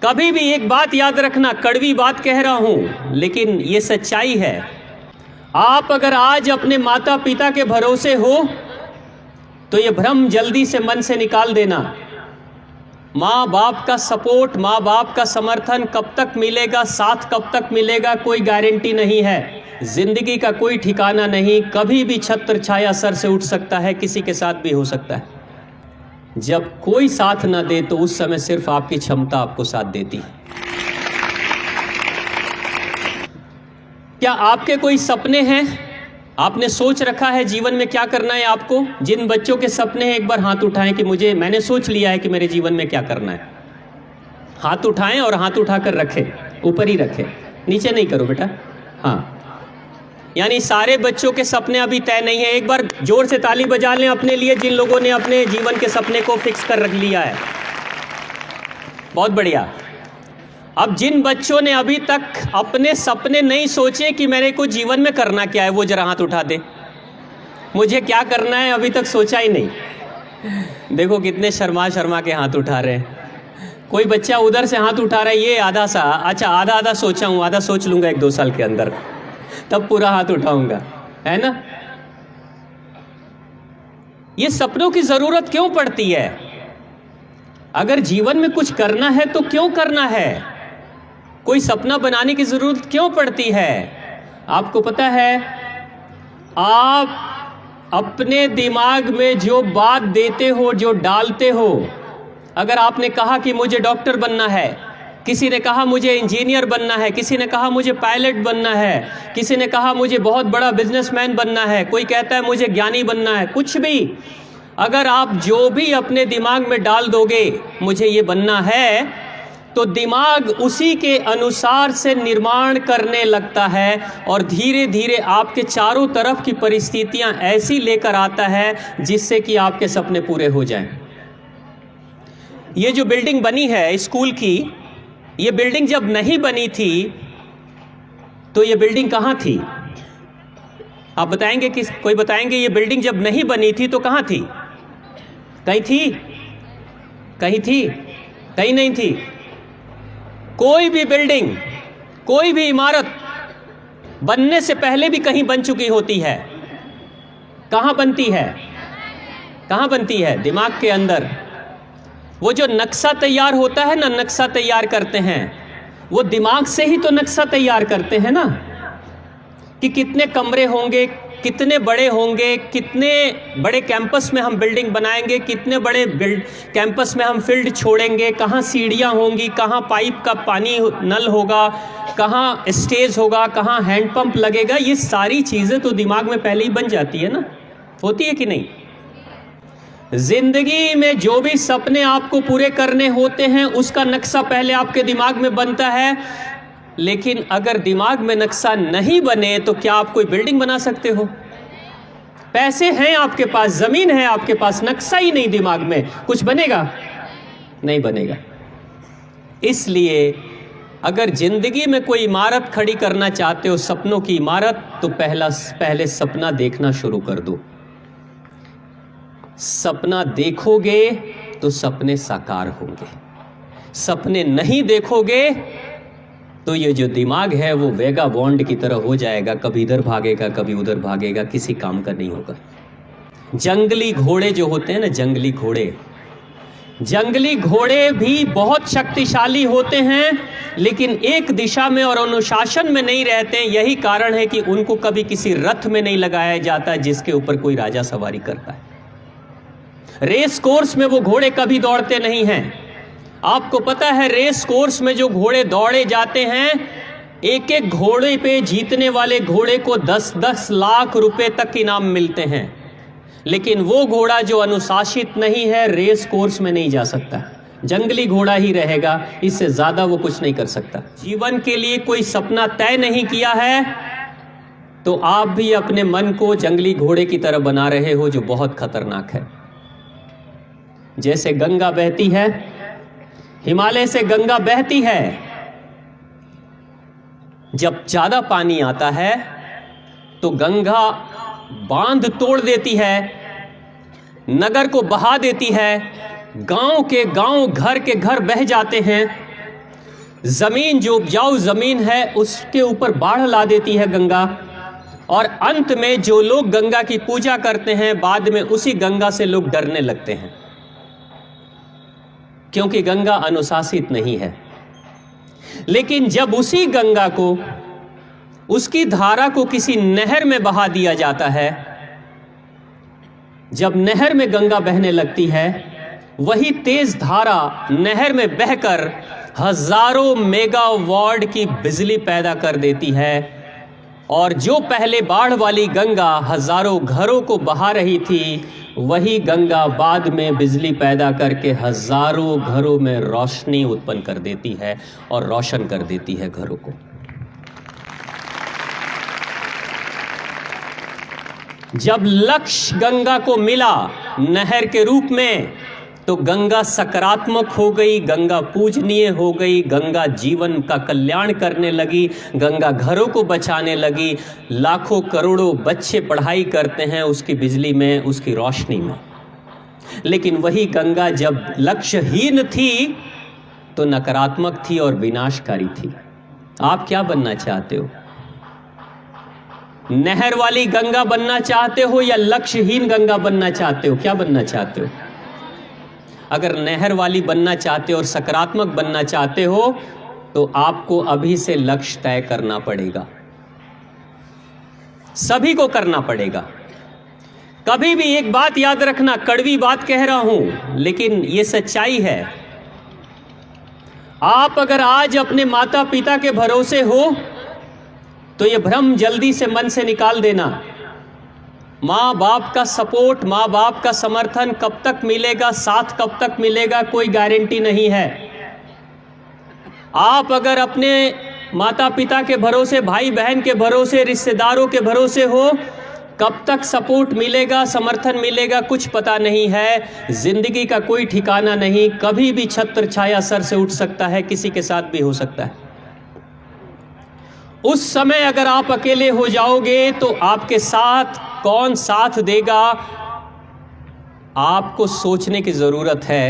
कभी भी एक बात याद रखना, कड़वी बात कह रहा हूं लेकिन ये सच्चाई है। आप अगर आज अपने माता पिता के भरोसे हो तो ये भ्रम जल्दी से मन से निकाल देना। माँ बाप का सपोर्ट, माँ बाप का समर्थन कब तक मिलेगा, साथ कब तक मिलेगा, कोई गारंटी नहीं है। जिंदगी का कोई ठिकाना नहीं, कभी भी छत्र छाया सर से उठ सकता है, किसी के साथ भी हो सकता है। जब कोई साथ ना दे तो उस समय सिर्फ आपकी क्षमता आपको साथ देती है। क्या आपके कोई सपने हैं? आपने सोच रखा है जीवन में क्या करना है आपको? जिन बच्चों के सपने हैं एक बार हाथ उठाएं कि मैंने सोच लिया है कि मेरे जीवन में क्या करना है। हाथ उठाएं और हाथ उठाकर रखें, ऊपर ही रखें, नीचे नहीं करो बेटा। हाँ, यानी सारे बच्चों के सपने अभी तय नहीं है। एक बार जोर से ताली बजा लें अपने लिए जिन लोगों ने अपने जीवन के सपने को फिक्स कर रख लिया है। बहुत बढ़िया। अब जिन बच्चों ने अभी तक अपने सपने नहीं सोचे कि मेरे को जीवन में करना क्या है, वो जरा हाथ उठा दे। मुझे क्या करना है अभी तक सोचा ही नहीं। देखो कितने शर्मा के हाथ उठा रहे हैं। कोई बच्चा उधर से हाथ उठा रहा है, ये आधा सा, अच्छा आधा सोचा हूँ, आधा सोच लूँगा 1-2 साल के अंदर, तब पूरा हाथ उठाऊंगा, है ना। ये सपनों की जरूरत क्यों पड़ती है? अगर जीवन में कुछ करना है तो क्यों करना है? कोई सपना बनाने की जरूरत क्यों पड़ती है? आपको पता है, आप अपने दिमाग में जो बात देते हो, जो डालते हो, अगर आपने कहा कि मुझे डॉक्टर बनना है, किसी ने कहा मुझे इंजीनियर बनना है, किसी ने कहा मुझे पायलट बनना है, किसी ने कहा मुझे बहुत बड़ा बिजनेसमैन बनना है, कोई कहता है मुझे ज्ञानी बनना है, कुछ भी अगर आप जो भी अपने दिमाग में डाल दोगे मुझे ये बनना है, तो दिमाग उसी के अनुसार से निर्माण करने लगता है और धीरे धीरे आपके चारों तरफ की परिस्थितियां ऐसी लेकर आता है जिससे कि आपके सपने पूरे हो जाएं। ये जो बिल्डिंग बनी है स्कूल की, ये बिल्डिंग जब नहीं बनी थी तो ये बिल्डिंग कहाँ थी? आप बताएंगे? कोई बताएंगे? ये बिल्डिंग जब नहीं बनी थी तो कहाँ थी? कहीं थी? कहीं थी? कहीं नहीं थी। कोई भी बिल्डिंग, कोई भी इमारत बनने से पहले भी कहीं बन चुकी होती है। कहाँ बनती है? कहाँ बनती है? दिमाग के अंदर। वो जो नक्शा तैयार होता है ना, नक्शा तैयार करते हैं, वो दिमाग से ही तो नक्शा तैयार करते हैं ना, कि कितने कमरे होंगे, कितने बड़े होंगे, कितने बड़े कैंपस में हम बिल्डिंग बनाएंगे, कितने बड़े कैंपस में हम फील्ड छोड़ेंगे, कहाँ सीढ़ियाँ होंगी, कहाँ पाइप का पानी नल होगा, कहाँ स्टेज होगा, कहाँ हैंडपंप लगेगा। ये सारी चीज़ें तो दिमाग में पहले ही बन जाती है ना, होती है कि नहीं? जिंदगी में जो भी सपने आपको पूरे करने होते हैं उसका नक्शा पहले आपके दिमाग में बनता है। लेकिन अगर दिमाग में नक्शा नहीं बने तो क्या आप कोई बिल्डिंग बना सकते हो? पैसे हैं आपके पास, जमीन है आपके पास, नक्शा ही नहीं दिमाग में, कुछ बनेगा? नहीं बनेगा। इसलिए अगर जिंदगी में कोई इमारत खड़ी करना चाहते हो, सपनों की इमारत, तो पहले सपना देखना शुरू कर दो। सपना देखोगे तो सपने साकार होंगे। सपने नहीं देखोगे तो ये जो दिमाग है वो वेगा बॉन्ड की तरह हो जाएगा, कभी इधर भागेगा कभी उधर भागेगा, किसी काम का नहीं होगा। जंगली घोड़े जो होते हैं ना, जंगली घोड़े भी बहुत शक्तिशाली होते हैं, लेकिन एक दिशा में और अनुशासन में नहीं रहते हैं। यही कारण है कि उनको कभी किसी रथ में नहीं लगाया जाता जिसके ऊपर कोई राजा सवारी करता है। रेस कोर्स में वो घोड़े कभी दौड़ते नहीं हैं। आपको पता है, रेस कोर्स में जो घोड़े दौड़े जाते हैं, एक एक घोड़े पे जीतने वाले घोड़े को 10-10 लाख रुपए तक इनाम मिलते हैं। लेकिन वो घोड़ा जो अनुशासित नहीं है रेस कोर्स में नहीं जा सकता, जंगली घोड़ा ही रहेगा, इससे ज्यादा वो कुछ नहीं कर सकता। जीवन के लिए कोई सपना तय नहीं किया है तो आप भी अपने मन को जंगली घोड़े की तरह बना रहे हो, जो बहुत खतरनाक है। जैसे गंगा बहती है, हिमालय से गंगा बहती है, जब ज्यादा पानी आता है तो गंगा बांध तोड़ देती है, नगर को बहा देती है, गांव के गांव, घर के घर बह जाते हैं। जमीन जो उपजाऊ जमीन है उसके ऊपर बाढ़ ला देती है गंगा, और अंत में जो लोग गंगा की पूजा करते हैं बाद में उसी गंगा से लोग डरने लगते हैं, क्योंकि गंगा अनुशासित नहीं है। लेकिन जब उसी गंगा को, उसकी धारा को किसी नहर में बहा दिया जाता है, जब नहर में गंगा बहने लगती है, वही तेज धारा नहर में बहकर हजारों मेगावाट की बिजली पैदा कर देती है, और जो पहले बाढ़ वाली गंगा हजारों घरों को बहा रही थी, वही गंगा बाद में बिजली पैदा करके हजारों घरों में रोशनी उत्पन्न कर देती है और रोशन कर देती है घरों को। जब लक्ष्य गंगा को मिला नहर के रूप में, तो गंगा सकारात्मक हो गई, गंगा पूजनीय हो गई, गंगा जीवन का कल्याण करने लगी, गंगा घरों को बचाने लगी। लाखों करोड़ों बच्चे पढ़ाई करते हैं उसकी बिजली में, उसकी रोशनी में। लेकिन वही गंगा जब लक्ष्यहीन थी तो नकारात्मक थी और विनाशकारी थी। आप क्या बनना चाहते हो? नहर वाली गंगा बनना चाहते हो या लक्ष्यहीन गंगा बनना चाहते हो? क्या बनना चाहते हो? अगर नहर वाली बनना चाहते हो और सकारात्मक बनना चाहते हो तो आपको अभी से लक्ष्य तय करना पड़ेगा, सभी को करना पड़ेगा। कभी भी एक बात याद रखना, कड़वी बात कह रहा हूं लेकिन यह सच्चाई है। आप अगर आज अपने माता पिता के भरोसे हो तो यह भ्रम जल्दी से मन से निकाल देना। माँ बाप का सपोर्ट, माँ बाप का समर्थन कब तक मिलेगा, साथ कब तक मिलेगा, कोई गारंटी नहीं है। आप अगर अपने माता पिता के भरोसे, भाई बहन के भरोसे, रिश्तेदारों के भरोसे हो, कब तक सपोर्ट मिलेगा, समर्थन मिलेगा, कुछ पता नहीं है। जिंदगी का कोई ठिकाना नहीं, कभी भी छत्र छाया सर से उठ सकता है, किसी के साथ भी हो सकता है। उस समय अगर आप अकेले हो जाओगे तो आपके साथ कौन साथ देगा, आपको सोचने की जरूरत है।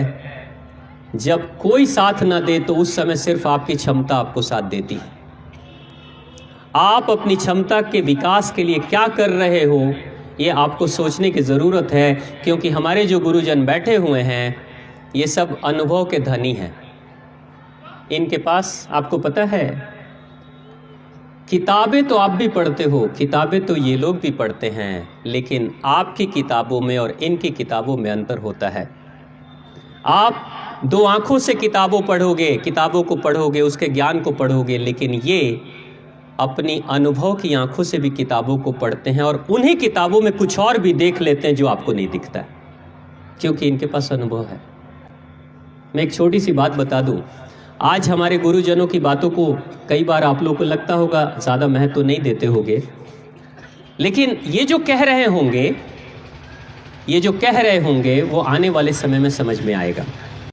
जब कोई साथ ना दे तो उस समय सिर्फ आपकी क्षमता आपको साथ देती है। आप अपनी क्षमता के विकास के लिए क्या कर रहे हो, ये आपको सोचने की जरूरत है, क्योंकि हमारे जो गुरुजन बैठे हुए हैं ये सब अनुभव के धनी हैं। इनके पास, आपको पता है, किताबें तो आप भी पढ़ते हो, किताबें तो ये लोग भी पढ़ते हैं, लेकिन आपकी किताबों में और इनकी किताबों में अंतर होता है। आप दो आंखों से किताबों को पढ़ोगे, उसके ज्ञान को पढ़ोगे, लेकिन ये अपनी अनुभव की आंखों से भी किताबों को पढ़ते हैं और उन्हीं किताबों में कुछ और भी देख लेते हैं जो आपको नहीं दिखता है, क्योंकि इनके पास अनुभव है। मैं एक छोटी सी बात बता दूं, आज हमारे गुरुजनों की बातों को कई बार आप लोगों को लगता होगा ज़्यादा महत्व तो नहीं देते होंगे, लेकिन ये जो कह रहे होंगे वो आने वाले समय में समझ में आएगा।